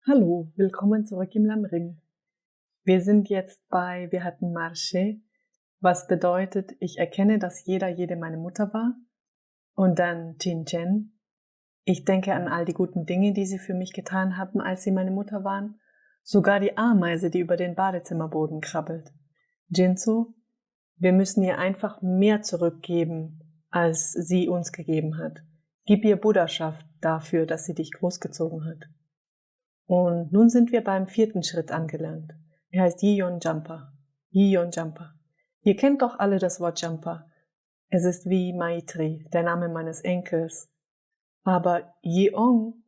Hallo, willkommen zurück im Lamrim. Wir sind jetzt bei Wir hatten Marché, was bedeutet, ich erkenne, dass jede meine Mutter war. Und dann Chin-Chen. Ich denke an all die guten Dinge, die sie für mich getan haben, als sie meine Mutter waren. Sogar die Ameise, die über den Badezimmerboden krabbelt. Jinso. Wir müssen ihr einfach mehr zurückgeben, als sie uns gegeben hat. Gib ihr Buddhaschaft dafür, dass sie dich großgezogen hat. Und nun sind wir beim 4. Schritt angelangt. Er heißt Yiyon Jampa. Yiyon Jampa. Ihr kennt doch alle das Wort Jampa. Es ist wie Maitri, der Name meines Enkels. Aber Yeong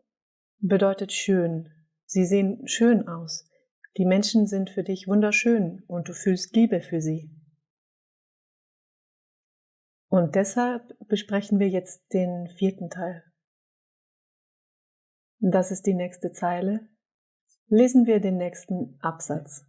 bedeutet schön. Sie sehen schön aus. Die Menschen sind für dich wunderschön und du fühlst Liebe für sie. Und deshalb besprechen wir jetzt den 4. Teil. Das ist die nächste Zeile. Lesen wir den nächsten Absatz.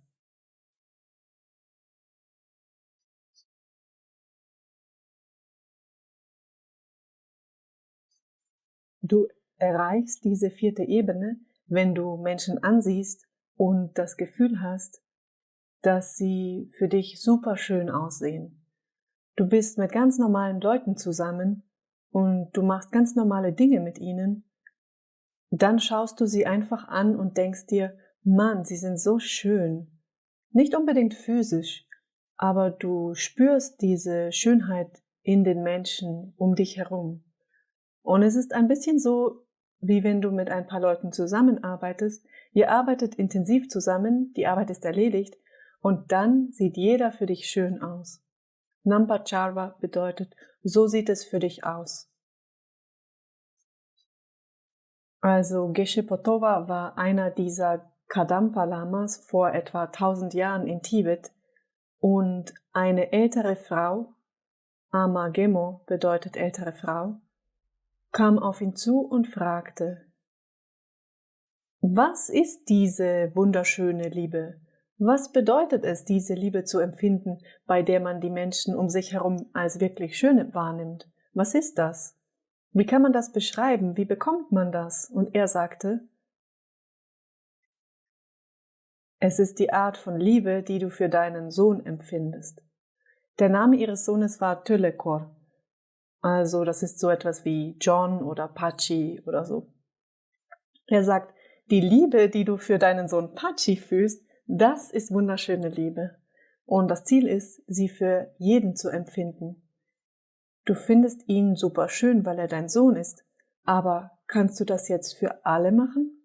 Du erreichst diese 4. Ebene, wenn du Menschen ansiehst und das Gefühl hast, dass sie für dich super schön aussehen. Du bist mit ganz normalen Leuten zusammen und du machst ganz normale Dinge mit ihnen. Dann schaust du sie einfach an und denkst dir, Mann, sie sind so schön. Nicht unbedingt physisch, aber du spürst diese Schönheit in den Menschen um dich herum. Und es ist ein bisschen so, wie wenn du mit ein paar Leuten zusammenarbeitest. Ihr arbeitet intensiv zusammen, die Arbeit ist erledigt und dann sieht jeder für dich schön aus. Nampacharva bedeutet, so sieht es für dich aus. Also Geshe Potova war einer dieser Kadampa-Lamas vor etwa 1000 Jahren in Tibet und eine ältere Frau, Ama Gemo bedeutet ältere Frau, kam auf ihn zu und fragte, was ist diese wunderschöne Liebe? Was bedeutet es, diese Liebe zu empfinden, bei der man die Menschen um sich herum als wirklich schön wahrnimmt? Was ist das? Wie kann man das beschreiben? Wie bekommt man das? Und er sagte, es ist die Art von Liebe, die du für deinen Sohn empfindest. Der Name ihres Sohnes war Tölekor. Also das ist so etwas wie John oder Pachi oder so. Er sagt, die Liebe, die du für deinen Sohn Pachi fühlst, das ist wunderschöne Liebe. Und das Ziel ist, sie für jeden zu empfinden. Du findest ihn super schön, weil er dein Sohn ist. Aber kannst du das jetzt für alle machen?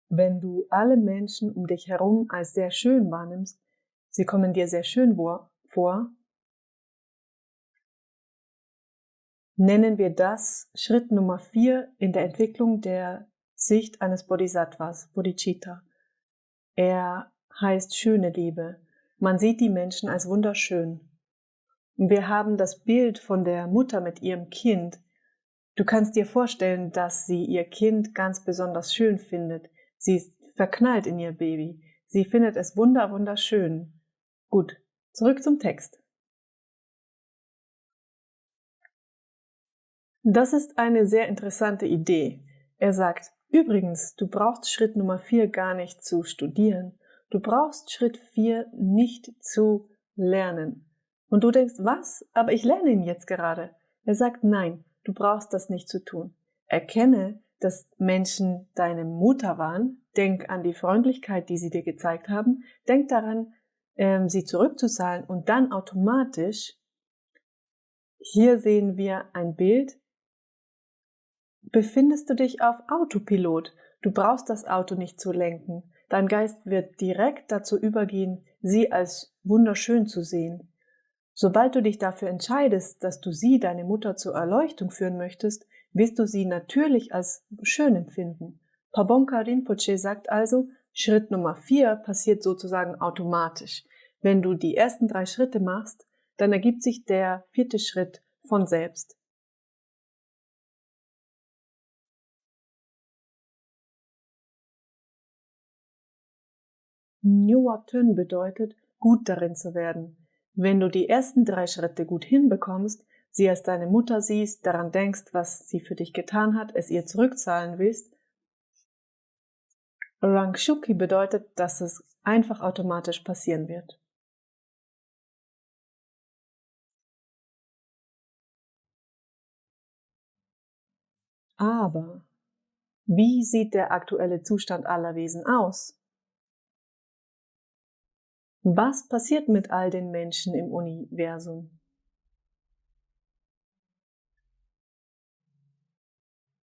Wenn du alle Menschen um dich herum als sehr schön wahrnimmst, sie kommen dir sehr schön vor, nennen wir das Schritt Nummer 4 in der Entwicklung der Sicht eines Bodhisattvas, Bodhicitta. Er heißt schöne Liebe. Man sieht die Menschen als wunderschön. Wir haben das Bild von der Mutter mit ihrem Kind. Du kannst dir vorstellen, dass sie ihr Kind ganz besonders schön findet. Sie ist verknallt in ihr Baby. Sie findet es wunderschön. Gut, zurück zum Text. Das ist eine sehr interessante Idee. Er sagt, übrigens, du brauchst Schritt Nummer 4 gar nicht zu studieren. Du brauchst Schritt 4 nicht zu lernen. Und du denkst, was? Aber ich lerne ihn jetzt gerade. Er sagt, nein, du brauchst das nicht zu tun. Erkenne, dass Menschen deine Mutter waren. Denk an die Freundlichkeit, die sie dir gezeigt haben. Denk daran, sie zurückzuzahlen und dann automatisch, hier sehen wir ein Bild, befindest du dich auf Autopilot. Du brauchst das Auto nicht zu lenken. Dein Geist wird direkt dazu übergehen, sie als wunderschön zu sehen. Sobald du dich dafür entscheidest, dass du sie, deine Mutter, zur Erleuchtung führen möchtest, wirst du sie natürlich als schön empfinden. Pabonka Rinpoche sagt also, Schritt Nummer 4 passiert sozusagen automatisch. Wenn du die ersten 3 Schritte machst, dann ergibt sich der 4. Schritt von selbst. Nyuwa Tön bedeutet, gut darin zu werden. Wenn du die ersten 3 Schritte gut hinbekommst, sie als deine Mutter siehst, daran denkst, was sie für dich getan hat, es ihr zurückzahlen willst, Rangshuki bedeutet, dass es einfach automatisch passieren wird. Aber wie sieht der aktuelle Zustand aller Wesen aus? Was passiert mit all den Menschen im Universum?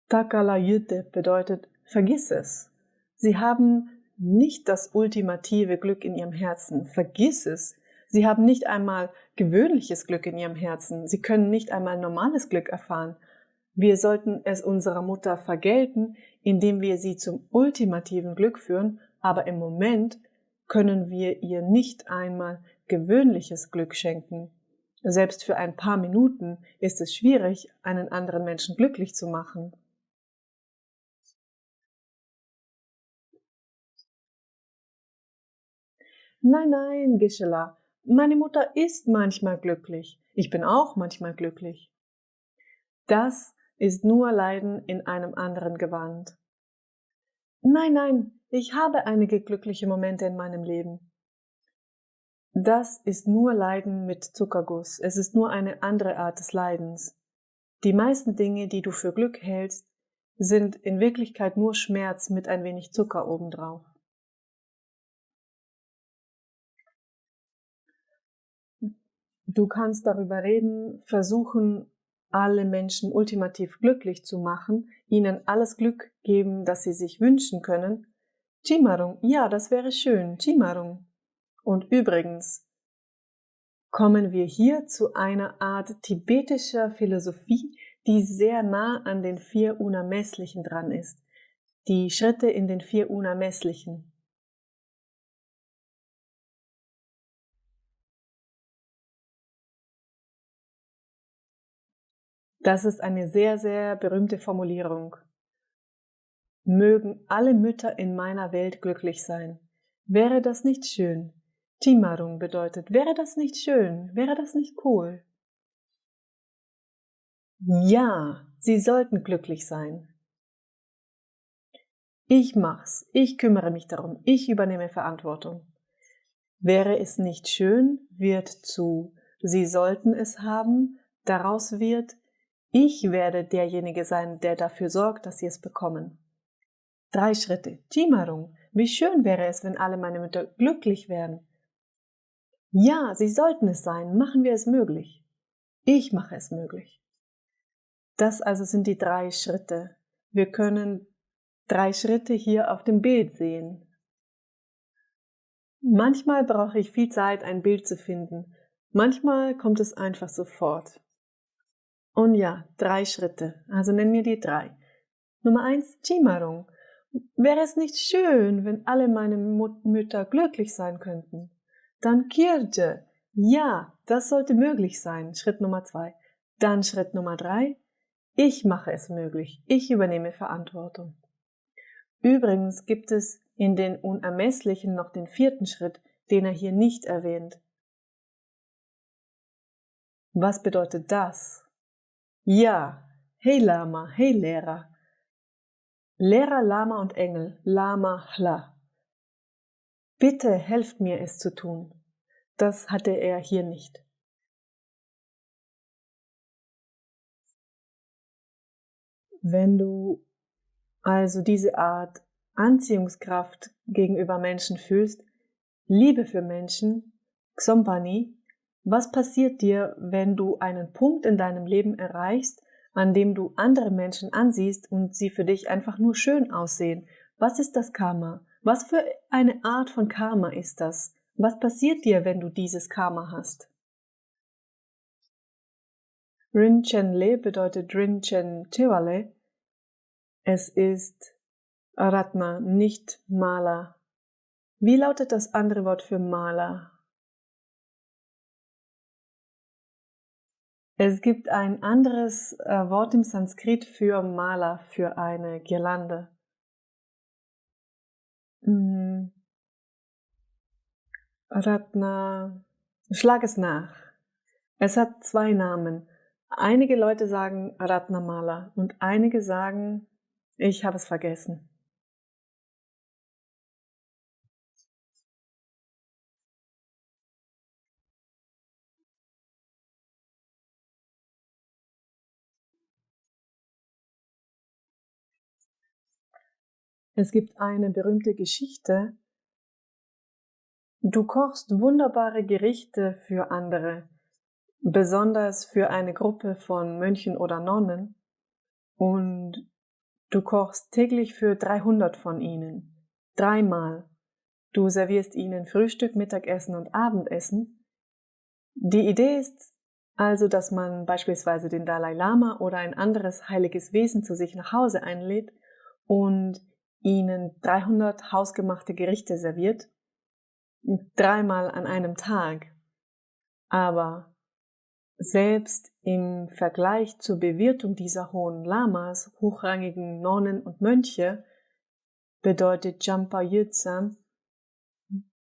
Takalayute bedeutet, vergiss es. Sie haben nicht das ultimative Glück in ihrem Herzen. Vergiss es. Sie haben nicht einmal gewöhnliches Glück in ihrem Herzen. Sie können nicht einmal normales Glück erfahren. Wir sollten es unserer Mutter vergelten, indem wir sie zum ultimativen Glück führen, aber im Moment können wir ihr nicht einmal gewöhnliches Glück schenken. Selbst für ein paar Minuten ist es schwierig, einen anderen Menschen glücklich zu machen. Nein, nein, Gisela, meine Mutter ist manchmal glücklich. Ich bin auch manchmal glücklich. Das ist nur Leiden in einem anderen Gewand. Nein, nein, ich habe einige glückliche Momente in meinem Leben. Das ist nur Leiden mit Zuckerguss. Es ist nur eine andere Art des Leidens. Die meisten Dinge, die du für Glück hältst, sind in Wirklichkeit nur Schmerz mit ein wenig Zucker obendrauf. Du kannst darüber reden, versuchen, alle Menschen ultimativ glücklich zu machen, ihnen alles Glück geben, das sie sich wünschen können. Chimarung, ja, das wäre schön, Chimarung. Und übrigens, kommen wir hier zu einer Art tibetischer Philosophie, die sehr nah an den 4 Unermesslichen dran ist. Die Schritte in den 4 Unermesslichen. Das ist eine sehr, sehr berühmte Formulierung. Mögen alle Mütter in meiner Welt glücklich sein. Wäre das nicht schön? Timarung bedeutet, wäre das nicht schön? Wäre das nicht cool? Ja, sie sollten glücklich sein. Ich mach's, ich kümmere mich darum, ich übernehme Verantwortung. Wäre es nicht schön, wird zu sie sollten es haben, daraus wird ich werde derjenige sein, der dafür sorgt, dass sie es bekommen. 3 Schritte. Chimarung. Wie schön wäre es, wenn alle meine Mütter glücklich wären. Ja, sie sollten es sein. Machen wir es möglich. Ich mache es möglich. Das also sind die 3 Schritte. Wir können 3 Schritte hier auf dem Bild sehen. Manchmal brauche ich viel Zeit, ein Bild zu finden. Manchmal kommt es einfach sofort. Und ja, 3 Schritte. Also nenn mir die 3. Nummer 1, Chimarung. Wäre es nicht schön, wenn alle meine Mütter glücklich sein könnten? Dann Kirje. Ja, das sollte möglich sein. Schritt Nummer 2. Dann Schritt Nummer 3. Ich mache es möglich. Ich übernehme Verantwortung. Übrigens gibt es in den Unermesslichen noch den 4. Schritt, den er hier nicht erwähnt. Was bedeutet das? Ja, hey Lama, hey Lehrer. Lehrer, Lama und Engel, Lama, Hla. Bitte helft mir, es zu tun. Das hatte er hier nicht. Wenn du also diese Art Anziehungskraft gegenüber Menschen fühlst, Liebe für Menschen, Xompani, was passiert dir, wenn du einen Punkt in deinem Leben erreichst, an dem du andere Menschen ansiehst und sie für dich einfach nur schön aussehen? Was ist das Karma? Was für eine Art von Karma ist das? Was passiert dir, wenn du dieses Karma hast? Rinchen-le bedeutet Rinchen-Chewale. Es ist Ratna, nicht Mala. Wie lautet das andere Wort für Mala? Es gibt ein anderes Wort im Sanskrit für Mala, für eine Girlande. Ratna, Schlag es nach. Es hat 2 Namen. Einige Leute sagen Ratnamala und einige sagen, ich habe es vergessen. Es gibt eine berühmte Geschichte. Du kochst wunderbare Gerichte für andere, besonders für eine Gruppe von Mönchen oder Nonnen, und du kochst täglich für 300 von ihnen, 3-mal. Du servierst ihnen Frühstück, Mittagessen und Abendessen. Die Idee ist also, dass man beispielsweise den Dalai Lama oder ein anderes heiliges Wesen zu sich nach Hause einlädt und ihnen 300 hausgemachte Gerichte serviert, 3-mal an einem Tag. Aber selbst im Vergleich zur Bewirtung dieser hohen Lamas, hochrangigen Nonnen und Mönche, bedeutet Jampa Yitsam,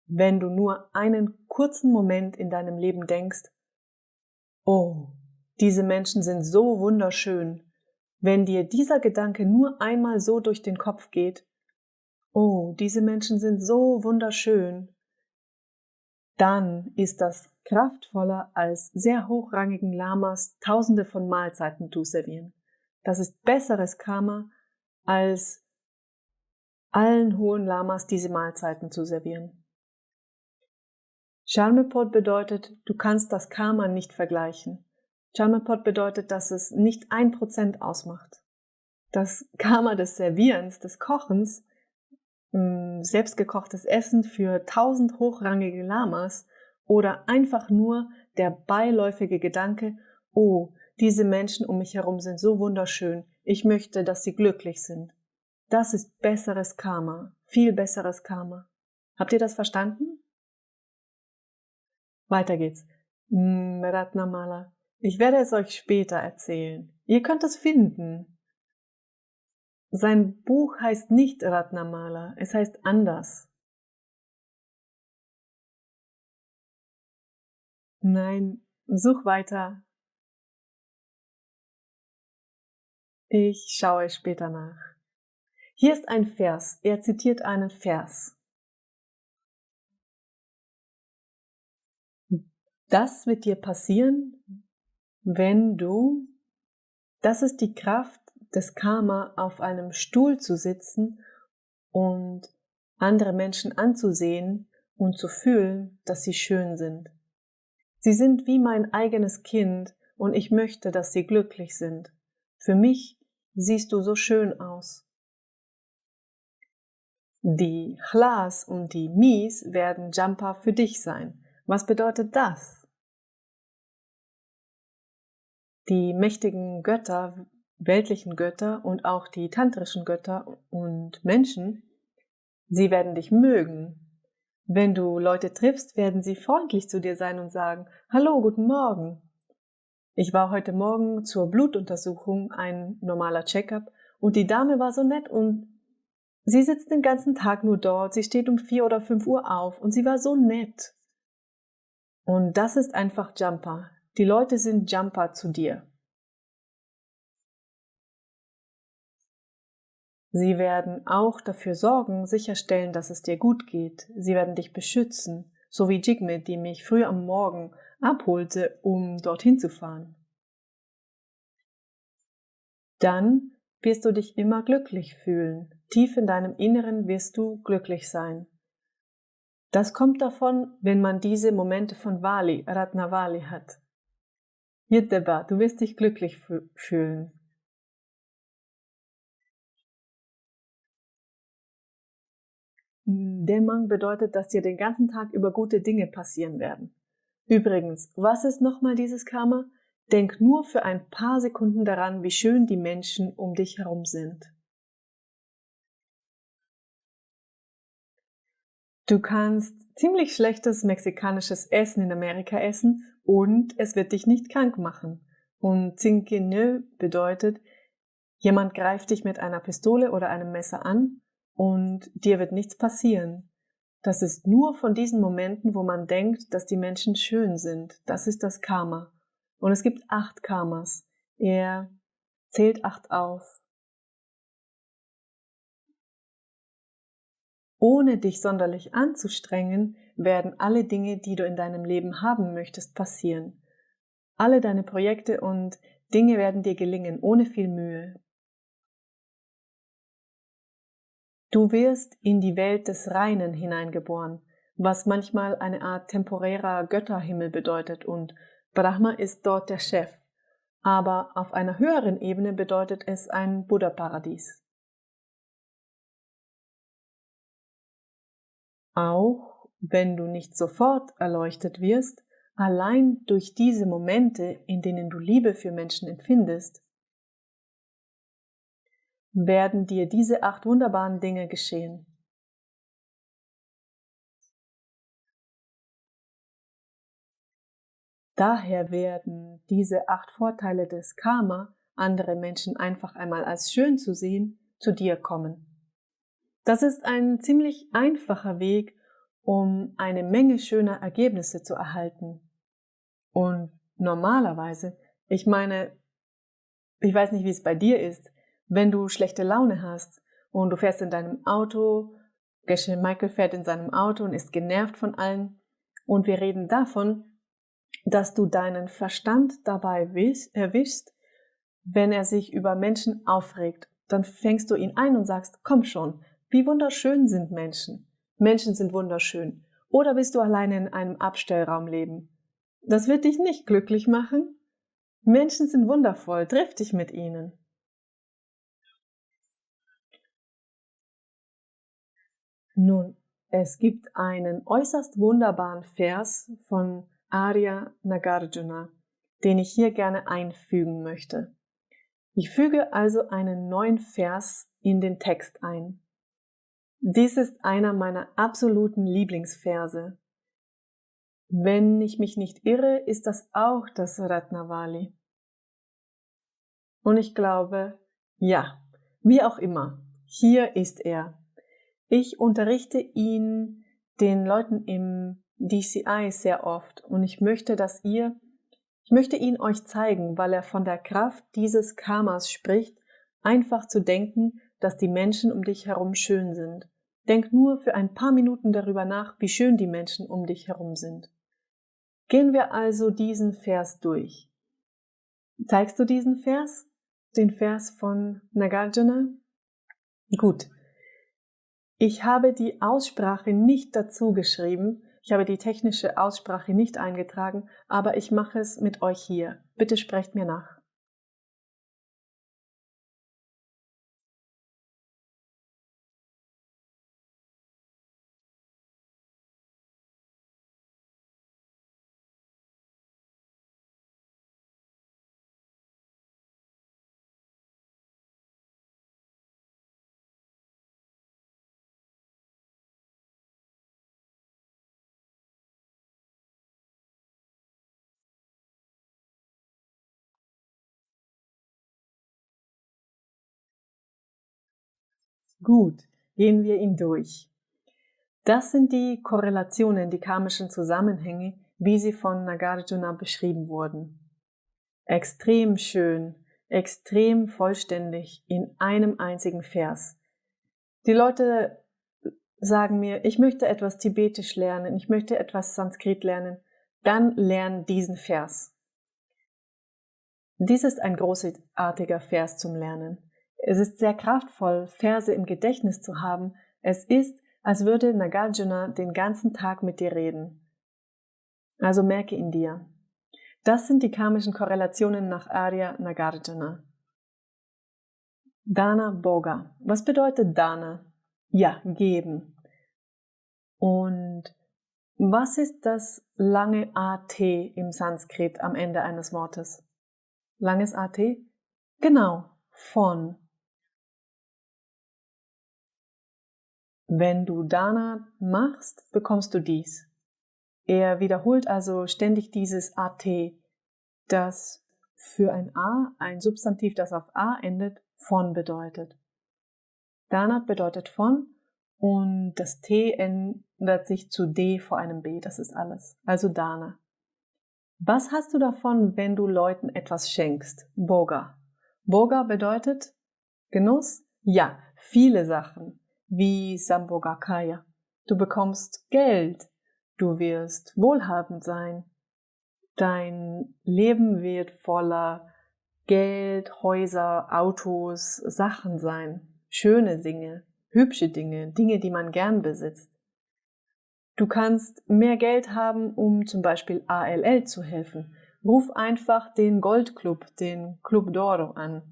wenn du nur einen kurzen Moment in deinem Leben denkst, oh, diese Menschen sind so wunderschön. Wenn dir dieser Gedanke nur einmal so durch den Kopf geht, oh, diese Menschen sind so wunderschön, dann ist das kraftvoller, als sehr hochrangigen Lamas Tausende von Mahlzeiten zu servieren. Das ist besseres Karma, als allen hohen Lamas diese Mahlzeiten zu servieren. Charmepot bedeutet, du kannst das Karma nicht vergleichen. Charmepot bedeutet, dass es nicht 1% ausmacht. Das Karma des Servierens, des Kochens, selbstgekochtes Essen für 1000 hochrangige Lamas oder einfach nur der beiläufige Gedanke, oh, diese Menschen um mich herum sind so wunderschön, ich möchte, dass sie glücklich sind. Das ist besseres Karma, viel besseres Karma. Habt ihr das verstanden? Weiter geht's. Ratnamala. Ich werde es euch später erzählen. Ihr könnt es finden. Sein Buch heißt nicht Ratnamala, es heißt anders. Nein, such weiter. Ich schaue später nach. Hier ist ein Vers. Er zitiert einen Vers. Das wird dir passieren, wenn du, das ist die Kraft des Karma, auf einem Stuhl zu sitzen und andere Menschen anzusehen und zu fühlen, dass sie schön sind. Sie sind wie mein eigenes Kind und ich möchte, dass sie glücklich sind. Für mich siehst du so schön aus. Die Chlas und die Mies werden Jampa für dich sein. Was bedeutet das? Die mächtigen Götter, weltlichen Götter und auch die tantrischen Götter und Menschen, sie werden dich mögen. Wenn du Leute triffst, werden sie freundlich zu dir sein und sagen, hallo, guten Morgen. Ich war heute Morgen zur Blutuntersuchung, ein normaler Check-up, und die Dame war so nett und sie sitzt den ganzen Tag nur dort, sie steht um 4 oder 5 Uhr auf und sie war so nett. Und das ist einfach Jampa. Die Leute sind Jampa zu dir. Sie werden auch dafür sorgen, sicherstellen, dass es dir gut geht. Sie werden dich beschützen, so wie Jigme, die mich früh am Morgen abholte, um dorthin zu fahren. Dann wirst du dich immer glücklich fühlen. Tief in deinem Inneren wirst du glücklich sein. Das kommt davon, wenn man diese Momente von Vali, Ratnavali hat. Yiddeba, du wirst dich glücklich fühlen. Demang bedeutet, dass dir den ganzen Tag über gute Dinge passieren werden. Übrigens, was ist nochmal dieses Karma? Denk nur für ein paar Sekunden daran, wie schön die Menschen um dich herum sind. Du kannst ziemlich schlechtes mexikanisches Essen in Amerika essen und es wird dich nicht krank machen. Und Tsinkenö bedeutet, jemand greift dich mit einer Pistole oder einem Messer an und dir wird nichts passieren. Das ist nur von diesen Momenten, wo man denkt, dass die Menschen schön sind. Das ist das Karma. Und es gibt 8 Karmas. Er zählt 8 auf. Ohne dich sonderlich anzustrengen, werden alle Dinge, die du in deinem Leben haben möchtest, passieren. Alle deine Projekte und Dinge werden dir gelingen, ohne viel Mühe. Du wirst in die Welt des Reinen hineingeboren, was manchmal eine Art temporärer Götterhimmel bedeutet, und Brahma ist dort der Chef. Aber auf einer höheren Ebene bedeutet es ein Buddha-Paradies. Auch wenn du nicht sofort erleuchtet wirst, allein durch diese Momente, in denen du Liebe für Menschen empfindest, werden dir diese 8 wunderbaren Dinge geschehen. Daher werden diese 8 Vorteile des Karma, andere Menschen einfach einmal als schön zu sehen, zu dir kommen. Das ist ein ziemlich einfacher Weg, um eine Menge schöner Ergebnisse zu erhalten. Und normalerweise, ich meine, ich weiß nicht, wie es bei dir ist, wenn du schlechte Laune hast und du fährst in deinem Auto, Michael fährt in seinem Auto und ist genervt von allen, und wir reden davon, dass du deinen Verstand dabei erwischst, wenn er sich über Menschen aufregt. Dann fängst du ihn ein und sagst, komm schon, wie wunderschön sind Menschen. Menschen sind wunderschön. Oder willst du alleine in einem Abstellraum leben? Das wird dich nicht glücklich machen. Menschen sind wundervoll, triff dich mit ihnen. Nun, es gibt einen äußerst wunderbaren Vers von Arya Nagarjuna, den ich hier gerne einfügen möchte. Ich füge also einen neuen Vers in den Text ein. Dies ist einer meiner absoluten Lieblingsverse. Wenn ich mich nicht irre, ist das auch das Ratnavali. Und ich glaube, ja, wie auch immer, hier ist er. Ich unterrichte ihn den Leuten im DCI sehr oft und ich möchte ihn euch zeigen, weil er von der Kraft dieses Karmas spricht, einfach zu denken, dass die Menschen um dich herum schön sind. Denk nur für ein paar Minuten darüber nach, wie schön die Menschen um dich herum sind. Gehen wir also diesen Vers durch. Zeigst du diesen Vers? Den Vers von Nagarjuna? Gut. Ich habe die Aussprache nicht dazu geschrieben, ich habe die technische Aussprache nicht eingetragen, aber ich mache es mit euch hier. Bitte sprecht mir nach. Gut, gehen wir ihn durch. Das sind die Korrelationen, die karmischen Zusammenhänge, wie sie von Nagarjuna beschrieben wurden. Extrem schön, extrem vollständig in einem einzigen Vers. Die Leute sagen mir, ich möchte etwas Tibetisch lernen, ich möchte etwas Sanskrit lernen, dann lern diesen Vers. Dies ist ein großartiger Vers zum Lernen. Es ist sehr kraftvoll, Verse im Gedächtnis zu haben. Es ist, als würde Nagarjuna den ganzen Tag mit dir reden. Also merke ihn dir. Das sind die karmischen Korrelationen nach Arya Nagarjuna. Dana Bhoga. Was bedeutet Dana? Ja, geben. Und was ist das lange AT im Sanskrit am Ende eines Wortes? Langes AT? Genau, von. Wenn du Dana machst, bekommst du dies. Er wiederholt also ständig dieses AT, das für ein Substantiv, das auf A endet, von bedeutet. Dana bedeutet von und das T ändert sich zu D vor einem B, das ist alles. Also Dana. Was hast du davon, wenn du Leuten etwas schenkst? Boga. Boga bedeutet Genuss? Ja, viele Sachen, wie Sambhogakaya. Du bekommst Geld, du wirst wohlhabend sein, dein Leben wird voller Geld, Häuser, Autos, Sachen sein, schöne Dinge, hübsche Dinge, Dinge, die man gern besitzt. Du kannst mehr Geld haben, um zum Beispiel ALL zu helfen. Ruf einfach den Goldclub, den Club d'Oro an.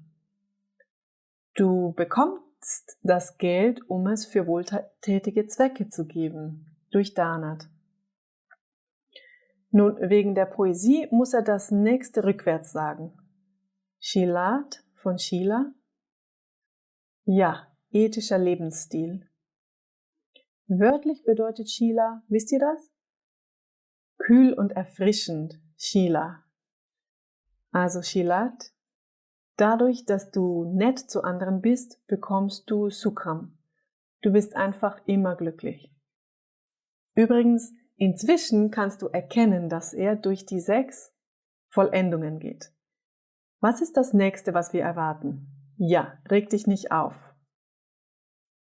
Du bekommst das Geld, um es für wohltätige Zwecke zu geben, durch Danat. Nun, wegen der Poesie muss er das nächste rückwärts sagen. Shilat von Shila. Ja, ethischer Lebensstil. Wörtlich bedeutet Shila, wisst ihr das? Kühl und erfrischend, Shila. Also Shilat. Dadurch, dass du nett zu anderen bist, bekommst du Sukham. Du bist einfach immer glücklich. Übrigens, inzwischen kannst du erkennen, dass er durch die 6 Vollendungen geht. Was ist das nächste, was wir erwarten? Ja, reg dich nicht auf.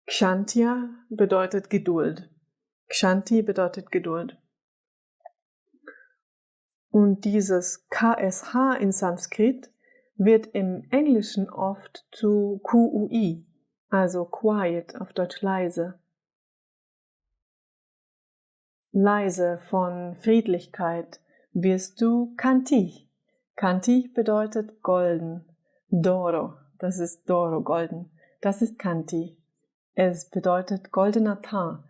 Kshantya bedeutet Geduld. Kshanti bedeutet Geduld. Und dieses KSH in Sanskrit wird im Englischen oft zu QUI, also quiet, auf Deutsch leise. Leise von Friedlichkeit wirst du Kanti. Kanti bedeutet golden. Doro, das ist Doro, golden. Das ist Kanti. Es bedeutet goldener Teint,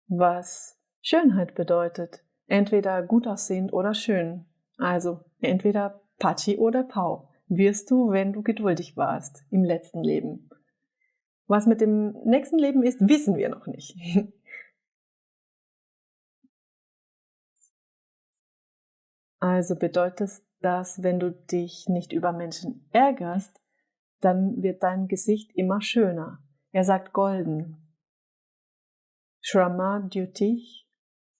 was Schönheit bedeutet. Entweder gut aussehend oder schön. Also entweder Pachi oder Pau wirst du, wenn du geduldig warst im letzten Leben. Was mit dem nächsten Leben ist, wissen wir noch nicht. Also bedeutet das, wenn du dich nicht über Menschen ärgerst, dann wird dein Gesicht immer schöner. Er sagt golden. Shrama Dyuti,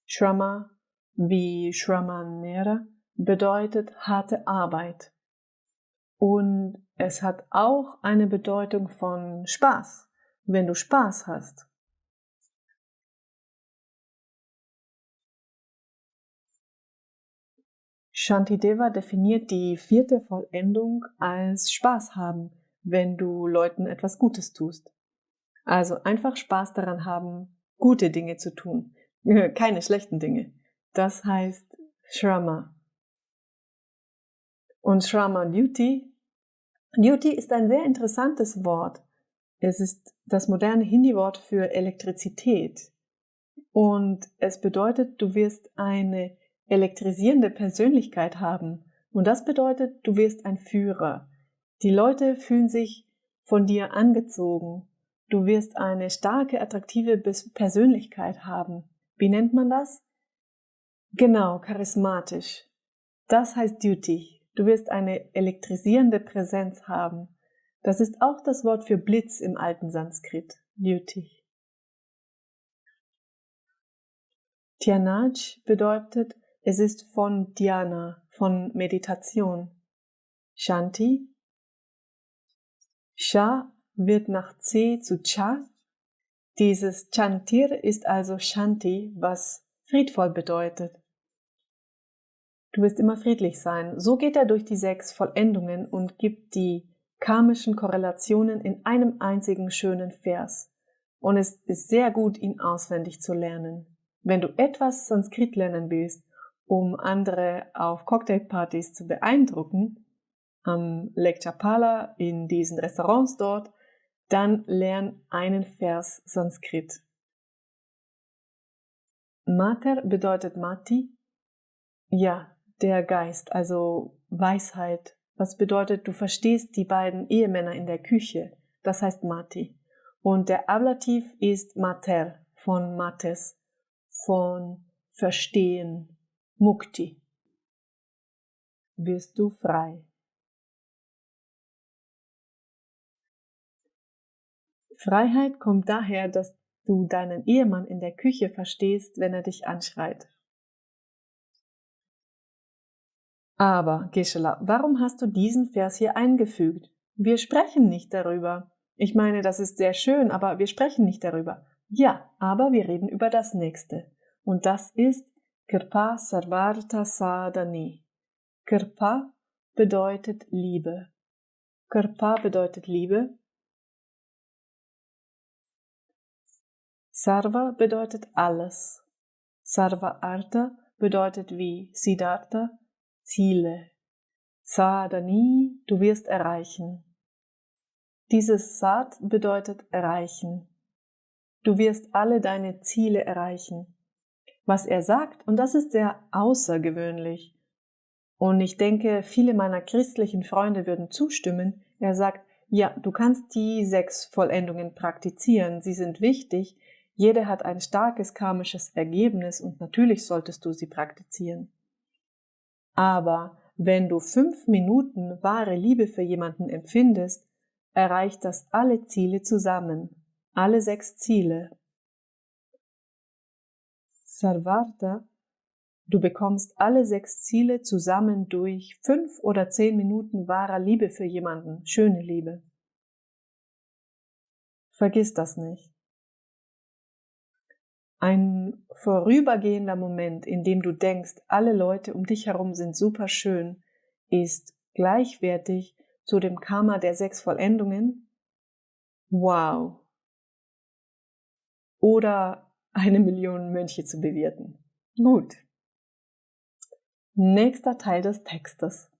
Shrama wie Shramanera bedeutet harte Arbeit. Und es hat auch eine Bedeutung von Spaß, wenn du Spaß hast. Shantideva definiert die 4. Vollendung als Spaß haben, wenn du Leuten etwas Gutes tust. Also einfach Spaß daran haben, gute Dinge zu tun, keine schlechten Dinge. Das heißt Shrama. Und Shrama Duty. Duty ist ein sehr interessantes Wort. Es ist das moderne Hindi-Wort für Elektrizität. Und es bedeutet, du wirst eine elektrisierende Persönlichkeit haben. Und das bedeutet, du wirst ein Führer. Die Leute fühlen sich von dir angezogen. Du wirst eine starke, attraktive Persönlichkeit haben. Wie nennt man das? Genau, charismatisch. Das heißt Duty. Du wirst eine elektrisierende Präsenz haben. Das ist auch das Wort für Blitz im alten Sanskrit. Duty. Dhyanaj bedeutet, es ist von Dhyana, von Meditation. Shanti. Sha wird nach C zu Cha. Dieses Chantir ist also Shanti, was friedvoll bedeutet. Du wirst immer friedlich sein. So geht er durch die 6 Vollendungen und gibt die karmischen Korrelationen in einem einzigen schönen Vers. Und es ist sehr gut, ihn auswendig zu lernen. Wenn du etwas Sanskrit lernen willst, um andere auf Cocktailpartys zu beeindrucken, am Lake Chapala, in diesen Restaurants dort, dann lern einen Vers Sanskrit. Mater bedeutet Mati. Ja, der Geist, also Weisheit. Was bedeutet, du verstehst die beiden Ehemänner in der Küche. Das heißt Mati. Und der Ablativ ist Mater, von Mates, von Verstehen, Mukti. Wirst du frei. Freiheit kommt daher, dass du deinen Ehemann in der Küche verstehst, wenn er dich anschreit. Aber, Gisela, warum hast du diesen Vers hier eingefügt? Wir sprechen nicht darüber. Ich meine, das ist sehr schön, aber wir sprechen nicht darüber. Ja, aber wir reden über das Nächste. Und das ist Kirpa Sarvartha Sadhani. Kirpa bedeutet Liebe. Kirpa bedeutet Liebe. Sarva bedeutet alles. Sarva Artha bedeutet wie Siddhartha Ziele. Sadhani, du wirst erreichen. Dieses Sad bedeutet erreichen. Du wirst alle deine Ziele erreichen. Was er sagt, und das ist sehr außergewöhnlich, und ich denke, viele meiner christlichen Freunde würden zustimmen, er sagt, ja, du kannst die 6 Vollendungen praktizieren, sie sind wichtig, jede hat ein starkes karmisches Ergebnis und natürlich solltest du sie praktizieren. Aber wenn du 5 Minuten wahre Liebe für jemanden empfindest, erreicht das alle Ziele zusammen, alle 6 Ziele. Sarvartha, du bekommst alle 6 Ziele zusammen durch 5 oder 10 Minuten wahrer Liebe für jemanden, schöne Liebe. Vergiss das nicht. Ein vorübergehender Moment, in dem du denkst, alle Leute um dich herum sind super schön, ist gleichwertig zu dem Karma der 6 Vollendungen. Wow. Oder 1 Million Mönche zu bewirten. Gut. Nächster Teil des Textes.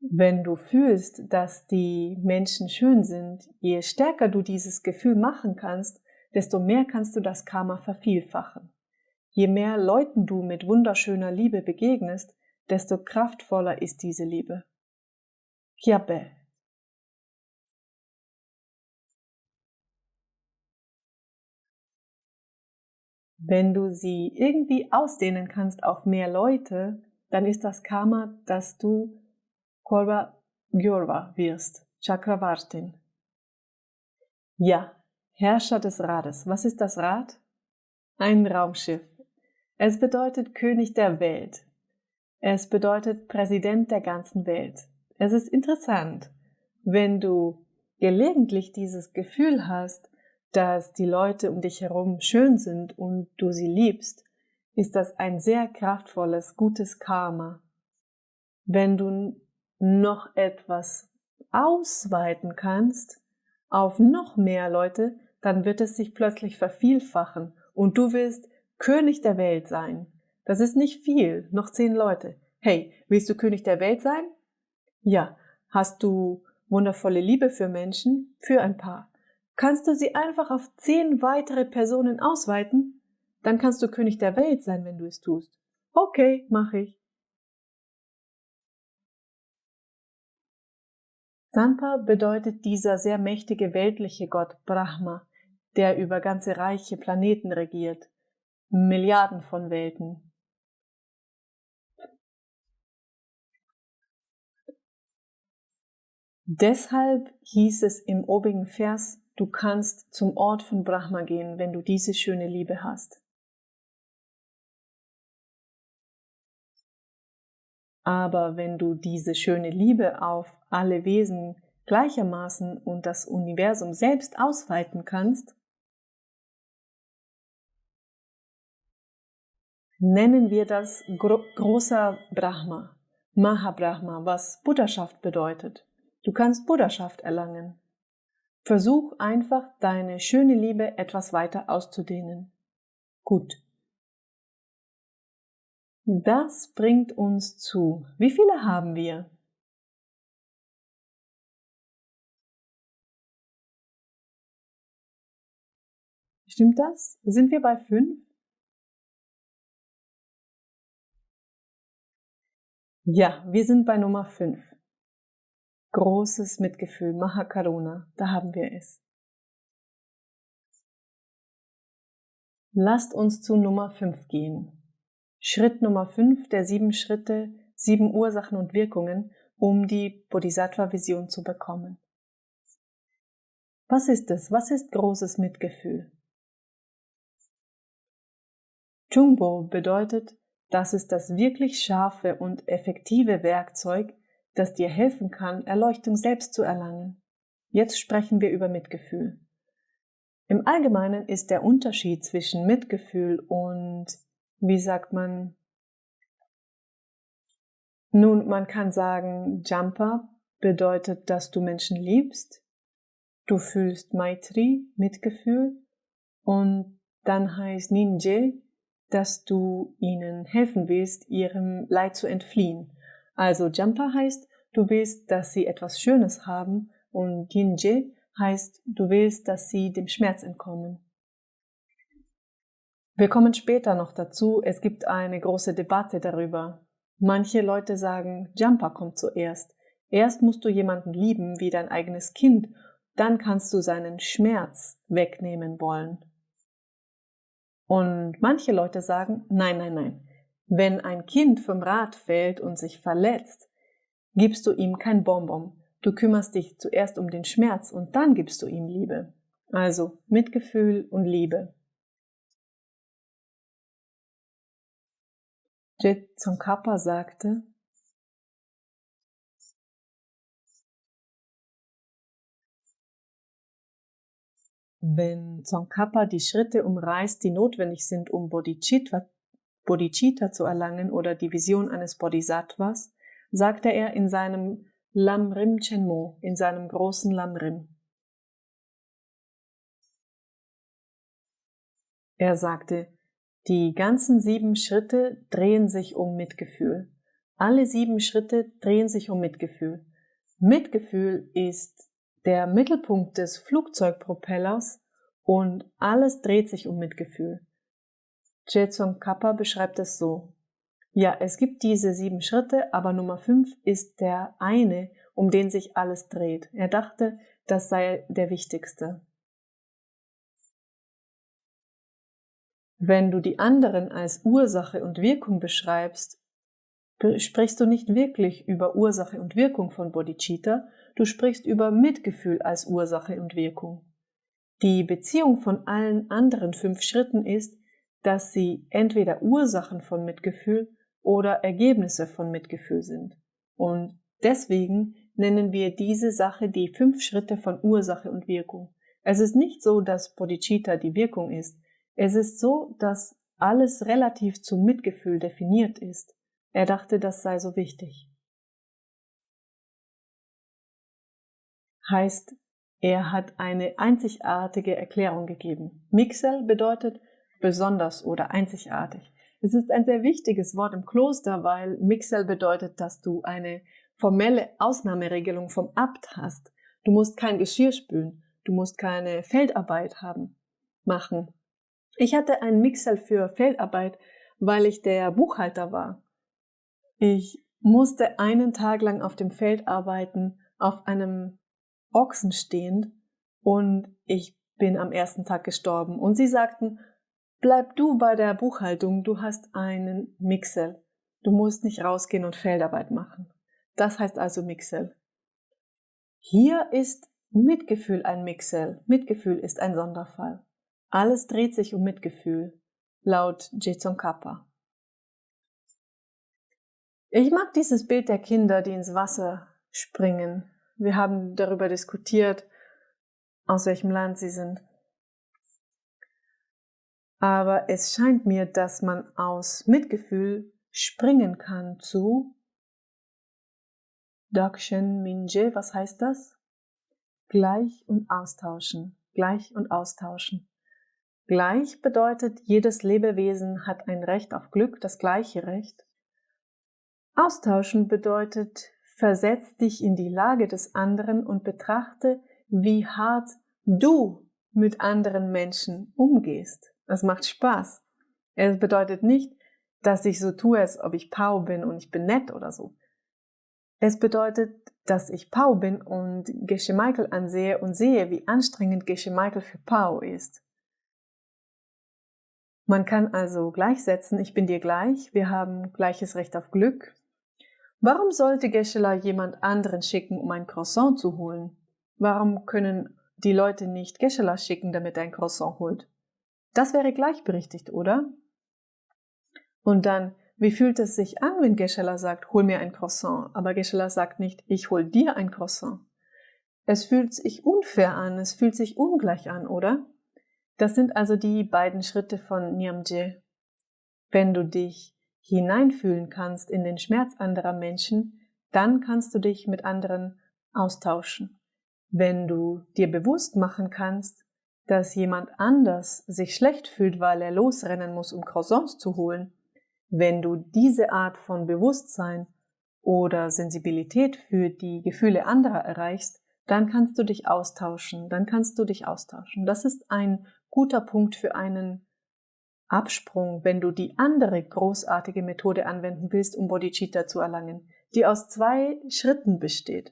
Wenn du fühlst, dass die Menschen schön sind, je stärker du dieses Gefühl machen kannst, desto mehr kannst du das Karma vervielfachen. Je mehr Leuten du mit wunderschöner Liebe begegnest, desto kraftvoller ist diese Liebe. Kyabe. Wenn du sie irgendwie ausdehnen kannst auf mehr Leute, dann ist das Karma, dass du Korva Gyorva wirst, Chakravartin. Ja, Herrscher des Rades. Was ist das Rad? Ein Raumschiff. Es bedeutet König der Welt. Es bedeutet Präsident der ganzen Welt. Es ist interessant, wenn du gelegentlich dieses Gefühl hast, dass die Leute um dich herum schön sind und du sie liebst, ist das ein sehr kraftvolles, gutes Karma. Wenn du noch etwas ausweiten kannst auf noch mehr Leute, dann wird es sich plötzlich vervielfachen und du willst König der Welt sein. Das ist nicht viel, noch 10 Leute. Hey, willst du König der Welt sein? Ja. Hast du wundervolle Liebe für Menschen? Für ein paar. Kannst du sie einfach auf 10 weitere Personen ausweiten? Dann kannst du König der Welt sein, wenn du es tust. Okay, mache ich. Sampa bedeutet dieser sehr mächtige weltliche Gott Brahma, der über ganze reiche Planeten regiert, Milliarden von Welten. Deshalb hieß es im obigen Vers, du kannst zum Ort von Brahma gehen, wenn du diese schöne Liebe hast. Aber wenn du diese schöne Liebe auf alle Wesen gleichermaßen und das Universum selbst ausweiten kannst, nennen wir das großer Brahma, Mahabrahma, was Buddhaschaft bedeutet. Du kannst Buddhaschaft erlangen. Versuch einfach, deine schöne Liebe etwas weiter auszudehnen. Gut. Das bringt uns zu. Wie viele haben wir? Stimmt das? Sind wir bei 5? Ja, wir sind bei Nummer 5. Großes Mitgefühl, Mahakaruna, da haben wir es. Lasst uns zu Nummer 5 gehen. Schritt Nummer 5 der 7 Schritte, 7 Ursachen und Wirkungen, um die Bodhisattva-Vision zu bekommen. Was ist es? Was ist großes Mitgefühl? Jumbo bedeutet, das ist das wirklich scharfe und effektive Werkzeug, das dir helfen kann, Erleuchtung selbst zu erlangen. Jetzt sprechen wir über Mitgefühl. Im Allgemeinen ist der Unterschied zwischen Mitgefühl und, wie sagt man, nun, man kann sagen, Jampa bedeutet, dass du Menschen liebst, du fühlst Maitri, Mitgefühl, und dann heißt Ninje, dass du ihnen helfen willst, ihrem Leid zu entfliehen. Also Jampa heißt, du willst, dass sie etwas Schönes haben, und Ninje heißt, du willst, dass sie dem Schmerz entkommen. Wir kommen später noch dazu, es gibt eine große Debatte darüber. Manche Leute sagen, Jampa kommt zuerst. Erst musst du jemanden lieben wie dein eigenes Kind, dann kannst du seinen Schmerz wegnehmen wollen. Und manche Leute sagen, nein. Wenn ein Kind vom Rad fällt und sich verletzt, gibst du ihm kein Bonbon. Du kümmerst dich zuerst um den Schmerz und dann gibst du ihm Liebe. Also Mitgefühl und Liebe. Je Tsongkhapa sagte, wenn Tsongkhapa die Schritte umreißt, die notwendig sind, um Bodhicitta zu erlangen oder die Vision eines Bodhisattvas, sagte er in seinem Lamrim Chenmo, in seinem großen Lamrim. Er sagte, die ganzen 7 Schritte drehen sich um Mitgefühl. Alle 7 Schritte drehen sich um Mitgefühl. Mitgefühl ist der Mittelpunkt des Flugzeugpropellers und alles dreht sich um Mitgefühl. Je Tsongkhapa beschreibt es so. Ja, es gibt diese 7 Schritte, aber Nummer 5 ist der eine, um den sich alles dreht. Er dachte, das sei der wichtigste. Wenn du die anderen als Ursache und Wirkung beschreibst, sprichst du nicht wirklich über Ursache und Wirkung von Bodhicitta, du sprichst über Mitgefühl als Ursache und Wirkung. Die Beziehung von allen anderen 5 Schritten ist, dass sie entweder Ursachen von Mitgefühl oder Ergebnisse von Mitgefühl sind. Und deswegen nennen wir diese Sache die 5 Schritte von Ursache und Wirkung. Es ist nicht so, dass Bodhicitta die Wirkung ist. Es ist so, dass alles relativ zum Mitgefühl definiert ist. Er dachte, das sei so wichtig. Heißt, er hat eine einzigartige Erklärung gegeben. Mixel bedeutet besonders oder einzigartig. Es ist ein sehr wichtiges Wort im Kloster, weil Mixel bedeutet, dass du eine formelle Ausnahmeregelung vom Abt hast. Du musst kein Geschirr spülen, du musst keine Feldarbeit machen. Ich hatte einen Mixel für Feldarbeit, weil ich der Buchhalter war. Ich musste einen Tag lang auf dem Feld arbeiten, auf einem Ochsen stehend, und ich bin am ersten Tag gestorben. Und sie sagten, bleib du bei der Buchhaltung, du hast einen Mixel. Du musst nicht rausgehen und Feldarbeit machen. Das heißt also Mixel. Hier ist Mitgefühl ein Mixel. Mitgefühl ist ein Sonderfall. Alles dreht sich um Mitgefühl, laut Je Tsongkhapa. Ich mag dieses Bild der Kinder, die ins Wasser springen. Wir haben darüber diskutiert, aus welchem Land sie sind. Aber es scheint mir, dass man aus Mitgefühl springen kann zu Dakshin Minje. Was heißt das? Gleich und austauschen. Gleich und austauschen. Gleich bedeutet, jedes Lebewesen hat ein Recht auf Glück, das gleiche Recht. Austauschen bedeutet, versetz dich in die Lage des anderen und betrachte, wie hart du mit anderen Menschen umgehst. Das macht Spaß. Es bedeutet nicht, dass ich so tue, als ob ich Pao bin und ich bin nett oder so. Es bedeutet, dass ich Pao bin und Geshe Michael ansehe und sehe, wie anstrengend Geshe Michael für Pao ist. Man kann also gleichsetzen, ich bin dir gleich, wir haben gleiches Recht auf Glück. Warum sollte Geshe-la jemand anderen schicken, um ein Croissant zu holen? Warum können die Leute nicht Geshe-la schicken, damit er ein Croissant holt. Das wäre gleichberechtigt, oder? Und dann, wie fühlt es sich an, wenn Geshe-la sagt, hol mir ein Croissant, aber Geshe-la sagt nicht, ich hol dir ein Croissant? Es fühlt sich unfair an, es fühlt sich ungleich an, oder? Das sind also die beiden Schritte von Nyamje. Wenn du dich hineinfühlen kannst in den Schmerz anderer Menschen, dann kannst du dich mit anderen austauschen. Wenn du dir bewusst machen kannst, dass jemand anders sich schlecht fühlt, weil er losrennen muss, um Croissants zu holen, wenn du diese Art von Bewusstsein oder Sensibilität für die Gefühle anderer erreichst, dann kannst du dich austauschen, Das ist ein guter Punkt für einen Absprung, wenn du die andere großartige Methode anwenden willst, um Bodhicitta zu erlangen, die aus 2 Schritten besteht.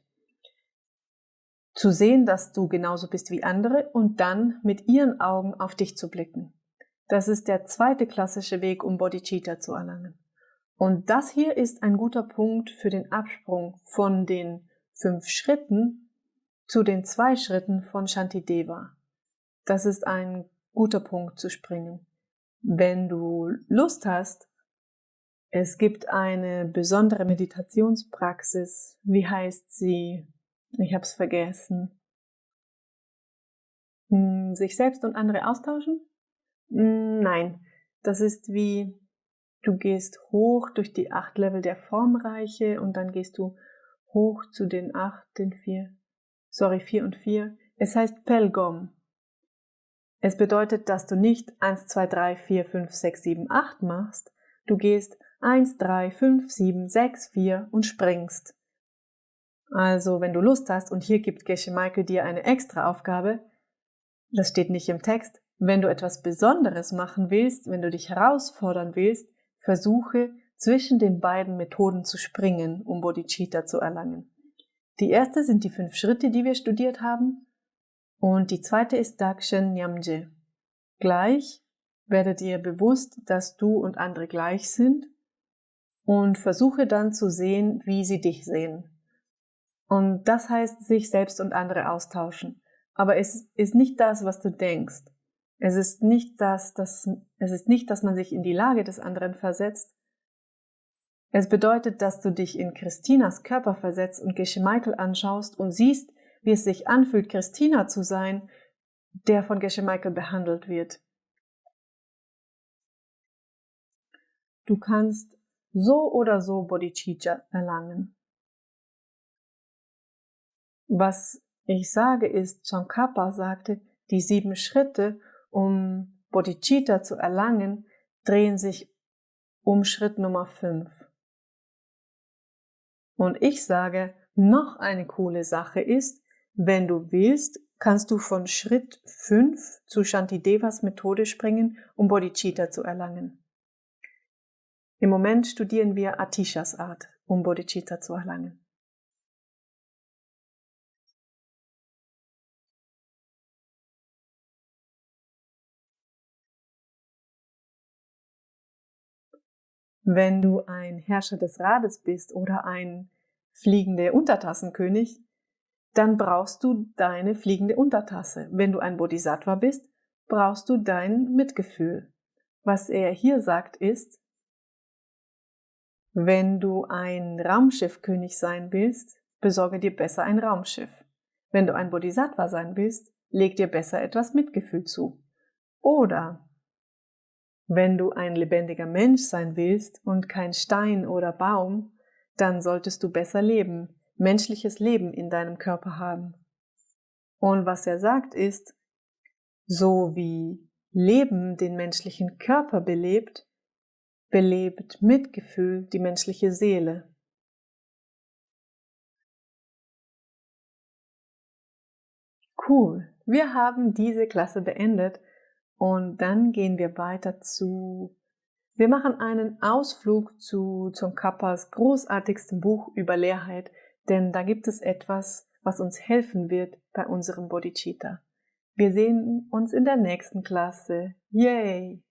Zu sehen, dass du genauso bist wie andere und dann mit ihren Augen auf dich zu blicken. Das ist der 2. klassische Weg, um Bodhicitta zu erlangen. Und das hier ist ein guter Punkt für den Absprung von den 5 Schritten zu den 2 Schritten von Shantideva. Das ist ein guter Punkt zu springen. Wenn du Lust hast, es gibt eine besondere Meditationspraxis. Wie heißt sie? Ich habe es vergessen. Sich selbst und andere austauschen? Nein, das ist wie, du gehst hoch durch die 8 Level der Formreiche und dann gehst du hoch zu den 4 und 4. Es heißt Pelgom. Es bedeutet, dass du nicht 1, 2, 3, 4, 5, 6, 7, 8 machst. Du gehst 1, 3, 5, 7, 6, 4 und springst. Also, wenn du Lust hast, und hier gibt Geshe Michael dir eine extra Aufgabe, das steht nicht im Text, wenn du etwas Besonderes machen willst, wenn du dich herausfordern willst, versuche zwischen den beiden Methoden zu springen, um Bodhicitta zu erlangen. Die erste sind die 5 Schritte, die wir studiert haben, und die zweite ist Dakshin Nyamje. Gleich werdet ihr bewusst, dass du und andere gleich sind und versuche dann zu sehen, wie sie dich sehen. Und das heißt, sich selbst und andere austauschen. Aber es ist nicht das, was du denkst. Es ist nicht, dass man sich in die Lage des anderen versetzt. Es bedeutet, dass du dich in Christinas Körper versetzt und Geshe Michael anschaust und siehst, wie es sich anfühlt, Christina zu sein, der von Geshe Michael behandelt wird. Du kannst so oder so Bodhicitta erlangen. Was ich sage ist, Tsongkhapa sagte, die 7 Schritte, um Bodhicitta zu erlangen, drehen sich um Schritt Nummer 5. Und ich sage, noch eine coole Sache ist, wenn du willst, kannst du von Schritt 5 zu Shantidevas Methode springen, um Bodhicitta zu erlangen. Im Moment studieren wir Atishas Art, um Bodhicitta zu erlangen. Wenn du ein Herrscher des Rades bist oder ein fliegender Untertassenkönig, dann brauchst du deine fliegende Untertasse. Wenn du ein Bodhisattva bist, brauchst du dein Mitgefühl. Was er hier sagt ist, wenn du ein Raumschiffkönig sein willst, besorge dir besser ein Raumschiff. Wenn du ein Bodhisattva sein willst, leg dir besser etwas Mitgefühl zu. Oder wenn du ein lebendiger Mensch sein willst und kein Stein oder Baum, dann solltest du besser leben, menschliches Leben in deinem Körper haben. Und was er sagt ist, so wie Leben den menschlichen Körper belebt, belebt Mitgefühl die menschliche Seele. Cool, wir haben diese Klasse beendet und dann gehen wir weiter wir machen einen Ausflug zu Tsongkhapas großartigstem Buch über Leerheit, denn da gibt es etwas, was uns helfen wird bei unserem Bodhicitta. Wir sehen uns in der nächsten Klasse. Yay!